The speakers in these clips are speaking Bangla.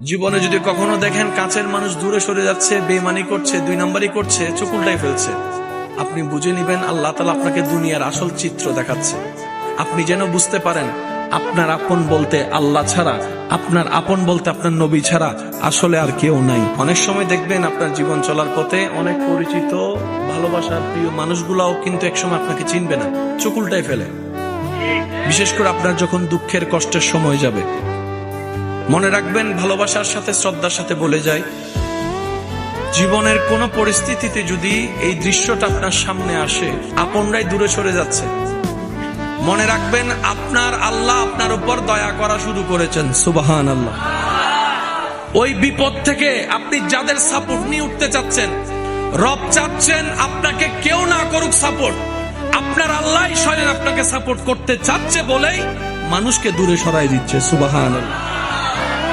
জীবনে যদি কখনো দেখেন কাছের মানুষ দূরে সরে যাচ্ছে, বেঈমানি করছে, দুই নাম্বারই করছে, চোখ উল্টাই ফেলছে, আপনি বুঝে নিবেন আল্লাহ তাআলা আপনাকে দুনিয়ার আসল চিত্র দেখাচ্ছে। আপনি যেন বুঝতে পারেন আপনার আপন বলতে আল্লাহ ছাড়া, আপনার আপন বলতে আপনার নবী ছাড়া আসলে আর কেউ নাই। অনেক সময় দেখবেন আপনার জীবন চলার পথে অনেক পরিচিত ভালোবাসার প্রিয় মানুষগুলাও কিন্তু একসময় আপনাকে চিনবে না, চোখ উল্টাই ফেলে। বিশেষ করে আপনার যখন দুঃখের কষ্টের সময় যাবে, মনে রাখবেন ভালোবাসার সাথে শ্রদ্ধার সাথে বলে যায়, জীবনের কোন পরিস্থিতিতে যদি এই দৃশ্যটা আপনার সামনে আসে, আপনরাই দূরে সরে যাচ্ছে, মনে রাখবেন আপনার আল্লাহ আপনার উপর দয়া করা শুরু করেছেন। সুবহানাল্লাহ। ওই বিপদ থেকে আপনি যাদের সাপোর্ট নিয়ে উঠতে চাচ্ছেন, রব চাচ্ছেন আপনাকে কেউ না করুক সাপোর্ট, আপনার আল্লাহ স্বয়ং আপনাকে সাপোর্ট করতে চাচ্ছে বলেই মানুষকে দূরে সরাই দিচ্ছে। সুবহানাল্লাহ।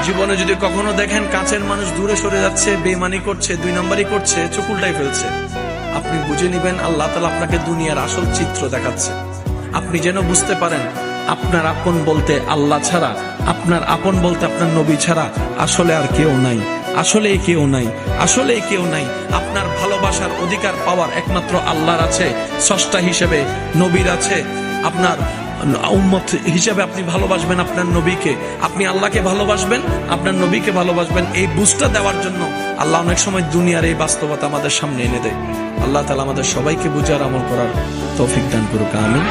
জীবনে যদি কখনো দেখেন কাছের মানুষ দূরে সরে যাচ্ছে, বেঈমানি করছে, দুই নাম্বারই করছে, চোখ উল্টাই ফেলছে, আপনি বুঝে নিবেন আল্লাহ তাআলা আপনাকে দুনিয়ার আসল চিত্র দেখাচ্ছে। আপনি যেন বুঝতে পারেন আপনার আপন বলতে আল্লাহ ছাড়া, আপনার আপন বলতে আপনার নবী ছাড়া আসলে আর কেউ নাই, আসলে কেউ নাই, আসলে কেউ নাই। আপনার ভালোবাসার অধিকার পাওয়ার একমাত্র আল্লাহর আছে, স্রষ্টা হিসেবে নবীর আছে। আপনার উম্মত হিসেবে আপনি ভালোবাসবেন আপনার নবীকে, আপনি আল্লাহকে ভালোবাসবেন, আপনার নবীকে ভালোবাসবেন। এই বুঝটা দেওয়ার জন্য আল্লাহ অনেক সময় দুনিয়ার এই বাস্তবতা আমাদের সামনে এনে দেয়। আল্লাহ তাআলা আমাদের সবাইকে বুঝার আমল করার তৌফিক দান করুক। আমিন।